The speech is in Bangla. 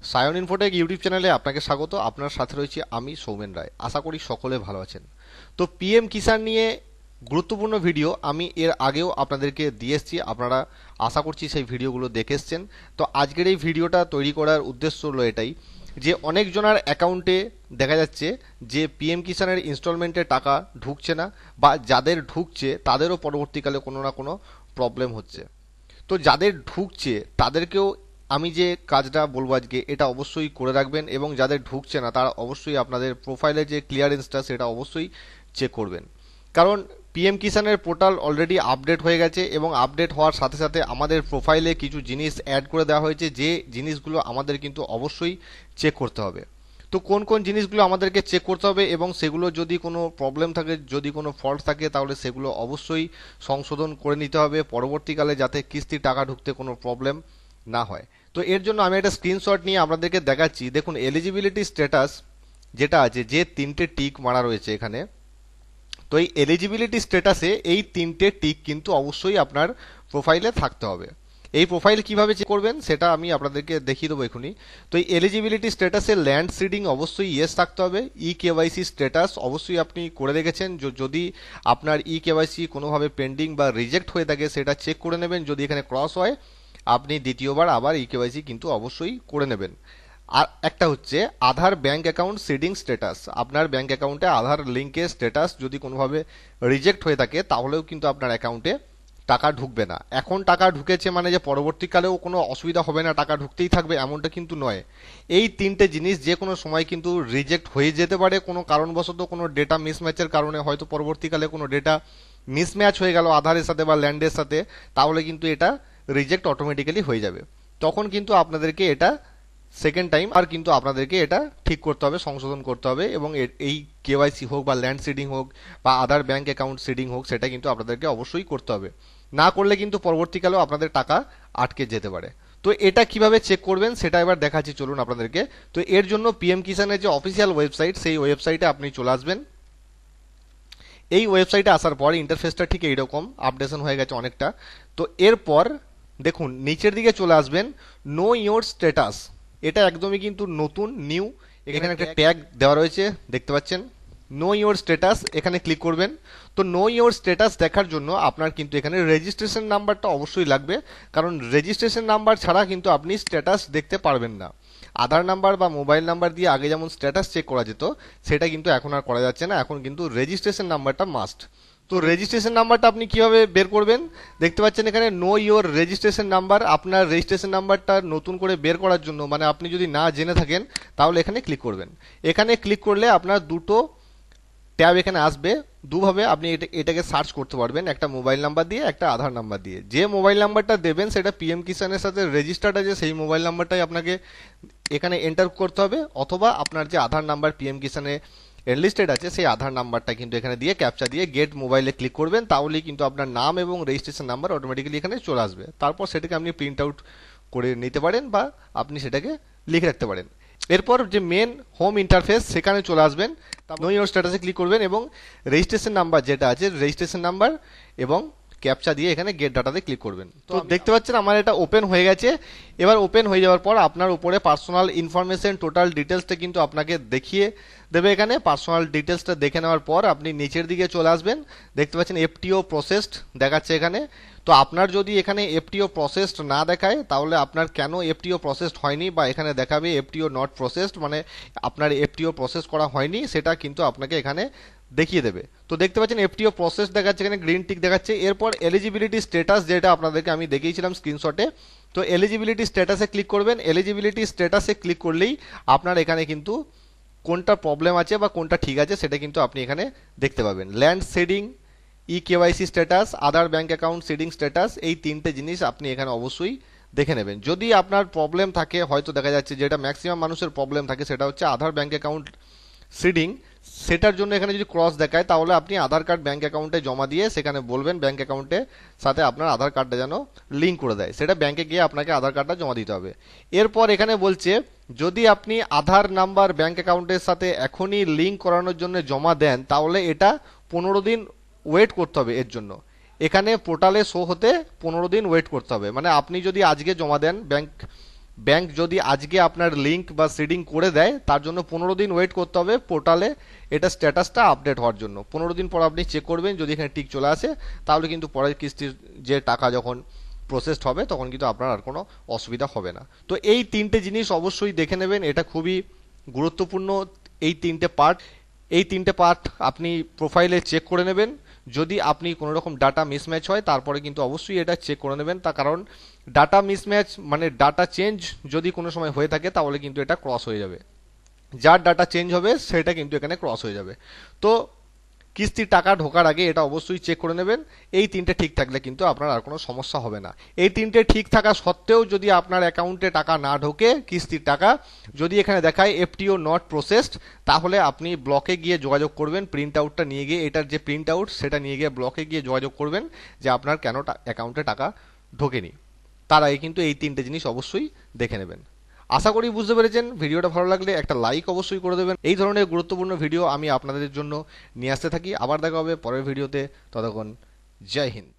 সায়ন ইনফোটেক ইউটিউব চ্যানেলে আপনাকে স্বাগত। আপনার সাথে রয়েছি আমি সৌমেন রায়। আশা করি সকলে ভালো আছেন। তো পিএম কিষাণ নিয়ে গুরুত্বপূর্ণ ভিডিও আমি এর আগেও আপনাদেরকে দিয়ে এসেছি, আপনারা আশা করছি সেই ভিডিওগুলো দেখে এসছেন। তো আজকের এই ভিডিওটা তৈরি করার উদ্দেশ্য হলো এটাই যে অনেকজনের অ্যাকাউন্টে দেখা যাচ্ছে যে পিএম কিষাণের ইনস্টলমেন্টের টাকা ঢুকছে না, বা যাদের ঢুকছে তাদেরও পরবর্তীকালে কোনো না কোনো প্রবলেম হচ্ছে। তো যাদের ঢুকছে তাদেরকেও আমি যে কাজটা বলবো আজকে, এটা অবশ্যই করে রাখবেন, এবং যাদের ঢুকছে না তারা অবশ্যই আপনাদের প্রোফাইলে যে ক্লিয়ারেন্সটা সেটা অবশ্যই চেক করবেন। কারণ পিএম কিষাণের পোর্টাল অলরেডি আপডেট হয়ে গেছে, এবং আপডেট হওয়ার সাথে সাথে আমাদের প্রোফাইলে কিছু জিনিস অ্যাড করে দেওয়া হয়েছে, যে জিনিসগুলো আমাদের কিন্তু অবশ্যই চেক করতে হবে। তো কোন কোন জিনিসগুলো আমাদেরকে চেক করতে হবে, এবং সেগুলো যদি কোনো প্রবলেম থাকে, যদি কোনো ফল্ট থাকে, তাহলে সেগুলো অবশ্যই সংশোধন করে নিতে হবে পরবর্তীকালে, যাতে কিস্তির টাকা ঢুকতে কোনো প্রবলেম না হয়। তো এর জন্য আমি একটা স্ক্রিনশট নিয়ে আপনাদেরকে দেখাচ্ছি। দেখুন, এলিজিবিলিটি স্ট্যাটাস যেটা আছে, যে তিনটে টিক মারা রয়েছে এখানে, তো এই এলিজিবিলিটি স্ট্যাটাসে এই তিনটে টিক কিন্তু অবশ্যই আপনার প্রোফাইলে থাকতে হবে। এই প্রোফাইল কিভাবে চেক করবেন সেটা আমি আপনাদেরকে দেখিয়ে দেবো এখনই। তো এই এলিজিবিলিটি স্ট্যাটাসে ল্যান্ড সিডিং অবশ্যই ইয়েস থাকতে হবে। ই কেওয়াইসি স্ট্যাটাস অবশ্যই আপনি করে রেখেছেন। যদি আপনার ই কেওয়াইসি কোনোভাবে পেন্ডিং বা রিজেক্ট হয়ে থাকে সেটা চেক করে নেবেন। যদি এখানে ক্রস হয়, আপনি দ্বিতীয়বার আবার ই কেওয়াইসি কিন্তু অবশ্যই করে নেবেন। আর একটা হচ্ছে আধার ব্যাংক অ্যাকাউন্ট সিডিং স্ট্যাটাস। আপনার ব্যাংক অ্যাকাউন্টে আধার লিঙ্কের স্ট্যাটাস যদি কোনোভাবে রিজেক্ট হয়ে থাকে, তাহলেও কিন্তু আপনার অ্যাকাউন্টে টাকা ঢুকবে না। এখন টাকা ঢুকেছে মানে যে পরবর্তীকালেও কোনো অসুবিধা হবে না, টাকা ঢুকতেই থাকবে এমনটা কিন্তু নয়। এই তিনটে জিনিস যে কোনো সময় কিন্তু রিজেক্ট হয়ে যেতে পারে, কোনো কারণবশত কোনো ডেটা মিসম্যাচের কারণে, হয়তো পরবর্তীকালে কোনো ডেটা মিসম্যাচ হয়ে গেল আধারের সাথে বা ল্যান্ডের সাথে, তাহলে কিন্তু এটা রিজেক্ট অটোমেটিক্যালি হয়ে যাবে। তখন কিন্তু আপনাদেরকে এটা সেকেন্ড টাইম আর কিন্তু আপনাদেরকে এটা ঠিক করতে হবে, সংশোধন করতে হবে, এবং এই কেওয়াইসি হোক বা ল্যান্ড সিডিং হোক বা আদার ব্যাংক অ্যাকাউন্ট সিডিং হোক, সেটা কিন্তু আপনাদেরকে অবশ্যই করতে হবে। না করলে কিন্তু পরবর্তীকালেও আপনাদের টাকা আটকে যেতে পারে। তো এটা কিভাবে চেক করবেন সেটা এবার দেখাচ্ছি, চলুন আপনাদেরকে। তো এর জন্য পিএম কিষাণের যে অফিসিয়াল ওয়েবসাইট, সেই ওয়েবসাইটে আপনি চলে আসবেন। এই ওয়েবসাইটে আসার পর ইন্টারফেসটা ঠিক এইরকম আপডেশন হয়ে গেছে অনেকটা। তো এরপর দেখুন নিচের দিকে চলে আসবেন, নো ইয়োর স্ট্যাটাস। এটা একদমই কিন্তু নতুন, নিউ। এখানে একটা ট্যাগ দেওয়া রয়েছে, দেখতে পাচ্ছেন, নো ইয়োর স্ট্যাটাস। এখানে ক্লিক করবেন। তো নো ইয়োর স্ট্যাটাস দেখার জন্য আপনার কিন্তু এখানে রেজিস্ট্রেশন নাম্বারটা অবশ্যই লাগবে, কারণ রেজিস্ট্রেশন নাম্বার ছাড়া কিন্তু আপনি স্ট্যাটাস দেখতে পারবেন না। আধার নাম্বার বা মোবাইল নাম্বার দিয়ে আগে যেমন স্ট্যাটাস চেক করা যেত, সেটা কিন্তু এখন আর করা যাচ্ছে না। এখন কিন্তু রেজিস্ট্রেশন নাম্বারটা মাস্ট। তো রেজিস্ট্রেশন নাম্বারটা আপনি কিভাবে বের করবেন, দেখতে পাচ্ছেন এখানে নো ইওর রেজিস্ট্রেশন নাম্বার। আপনার রেজিস্ট্রেশন নাম্বারটা নতুন করে বের করার জন্য, মানে আপনি যদি না জেনে থাকেন, তাহলে এখানে ক্লিক করবেন। এখানে ক্লিক করলে আপনার দুটো ট্যাব এখানে আসবে। দুভাবে আপনি এটাকে সার্চ করতে পারবেন, একটা মোবাইল নাম্বার দিয়ে, একটা আধার নাম্বার দিয়ে। যে মোবাইল নাম্বারটা দেবেন সেটা পিএম কিষাণের সাথে রেজিস্টার্ড আছে, সেই মোবাইল নাম্বারটাই আপনাকে এখানে এন্টার করতে হবে, অথবা আপনার যে আধার নাম্বার পিএম কিষাণে এনলিস্টেড আছে সেই আধার নাম্বারটা কিন্তু এখানে দিয়ে ক্যাপচা দিয়ে গেট মোবাইলে ক্লিক করবেন। তাহলেই কিন্তু আপনার নাম এবং রেজিস্ট্রেশন নাম্বার অটোমেটিক্যালি এখানে চলে আসবে। তারপর সেটাকে আপনি প্রিন্ট আউট করে নিতে পারেন, বা আপনি সেটাকে লিখে রাখতে পারেন। এরপর যে মেন হোম ইন্টারফেস, সেখানে চলে আসবেন। নো ইওর স্ট্যাটাসে ক্লিক করবেন, এবং রেজিস্ট্রেশন নাম্বার যেটা আছে, রেজিস্ট্রেশন নাম্বার এবং ক্যাপচা দিয়ে এখানে গেট ডাটাতে ক্লিক করবেন। তো দেখতে পাচ্ছেন আমার এটা ওপেন হয়ে গেছে। এবার ওপেন হয়ে যাওয়ার পর আপনার উপরে পার্সোনাল ইনফরমেশন টোটাল ডিটেলসটা কিন্তু আপনাকে দেখিয়ে দেবে। এখানে পার্সোনাল ডিটেলসটা দেখে নেওয়ার পর আপনি নিচের দিকে চলে আসবেন। দেখতে পাচ্ছেন এফটিও প্রসেসড দেখাচ্ছে এখানে। তো আপনার যদি এখানে এফটিও প্রসেসড না দেখায়, তাহলে আপনার কেন এফটিও প্রসেসড হয়নি, বা এখানে দেখাবে এফটিও নট প্রসেসড, মানে আপনার এফটিও প্রসেস করা হয়নি, সেটা কিন্তু আপনাকে এখানে দেখিয়ে দেবে। তো দেখতে পাচ্ছেন এফটিও প্রসেস দেখাচ্ছে, এখানে গ্রিন টিক দেখাচ্ছে। এরপর এলিজিবিলিটি স্ট্যাটাস, যেটা আপনাদেরকে আমি দেখিয়েছিলাম স্ক্রিনশটে। তো এলিজিবিলিটি স্ট্যাটাসে ক্লিক করবেন। এলিজিবিলিটি স্ট্যাটাসে ক্লিক করলেই আপনার এখানে কিন্তু কোনটা প্রবলেম আছে বা কোনটা ঠিক আছে সেটা কিন্তু আপনি এখানে দেখতে পাবেন। Land seeding, e KYC status, other bank account seeding status, এই তিনটে জিনিস আপনি এখানে অবশ্যই দেখে নেবেন। যদি আপনার প্রবলেম থাকে, হয়তো দেখা যাচ্ছে যেটা ম্যাক্সিমাম মানুষের প্রবলেম থাকে, সেটা হচ্ছে আধার ব্যাংক অ্যাকাউন্ট সিডিং, সেটার জন্য এখানে যদি ক্রস দেখায়, তাহলে আপনি আধার কার্ড ব্যাংক অ্যাকাউন্টে জমা দিয়ে সেখানে বলবেন ব্যাংক অ্যাকাউন্টের সাথে আপনার আধার কার্ডটা যেন লিঙ্ক করে দেয়। সেটা ব্যাংকে গিয়ে আপনাকে আধার কার্ডটা জমা দিতে হবে। এরপর এখানে বলছে, যদি আপনি আধার নাম্বার ব্যাংক অ্যাকাউন্টের সাথে এখনই লিঙ্ক করানোর জন্য জমা দেন, তাহলে এটা 15 দিন ওয়েট করতে হবে এর জন্য। এখানে পোর্টালে শো হতে 15 দিন ওয়েট করতে হবে। মানে আপনি যদি আজকে জমা দেন ব্যাংক ব্যাংক যদি আজকে আপনার লিঙ্ক বা সিডিং করে দেয়, তার জন্য 15 দিন ওয়েট করতে হবে পোর্টালে এটা স্ট্যাটাসটা আপডেট হওয়ার জন্য। 15 দিন পর আপনি চেক করবেন, যদি এখানে টিক চলে আসে তাহলে কিন্তু পরের কিস্তির যে টাকা যখন প্রসেসড হবে তখন কিন্তু আপনার আর কোনো অসুবিধা হবে না। তো এই তিনটে জিনিস অবশ্যই দেখে নেবেন, এটা খুবই গুরুত্বপূর্ণ। এই তিনটে পার্ট আপনি প্রোফাইলে চেক করে নেবেন। যদি আপনি কোনো রকম ডাটা মিসম্যাচ হয় তারপরে কিন্তু অবশ্যই এটা চেক করে নেবেন, তার কারণ ডাটা মিসম্যাচ মানে ডাটা চেঞ্জ যদি কোনো সময় হয়ে থাকে তাহলে কিন্তু এটা ক্রস হয়ে যাবে। যার ডাটা চেঞ্জ হবে সেটা কিন্তু এখানে ক্রস হয়ে যাবে। তো কিস্তির টাকা ঢোকার আগে এটা অবশ্যই চেক করে নেবেন। এই তিনটে ঠিক থাকলে কিন্তু আপনার আর কোনো সমস্যা হবে না। এই তিনটে ঠিক থাকা সত্ত্বেও যদি আপনার অ্যাকাউন্টে টাকা না ঢোকে, কিস্তির টাকা যদি এখানে দেখায় এফটিও নট প্রসেসড, তাহলে আপনি ব্লকে গিয়ে যোগাযোগ করবেন, প্রিন্ট আউটটা নিয়ে গিয়ে, এটার যে প্রিন্ট আউট সেটা নিয়ে গিয়ে ব্লকে গিয়ে যোগাযোগ করবেন যে আপনার কেন অ্যাকাউন্টে টাকা ঢোকেনি। তার আগে কিন্তু এই তিনটে জিনিস অবশ্যই দেখে নেবেন। আশা করি বুঝতে পেরেছেন। ভিডিওটা ভালো লাগলে একটা লাইক অবশ্যই করে দেবেন। এই ধরনের গুরুত্বপূর্ণ ভিডিও আমি আপনাদের জন্য নিয়ে আসতে থাকি। আবার দেখা হবে পরের ভিডিওতে। ততক্ষণ জয় হিন্দ।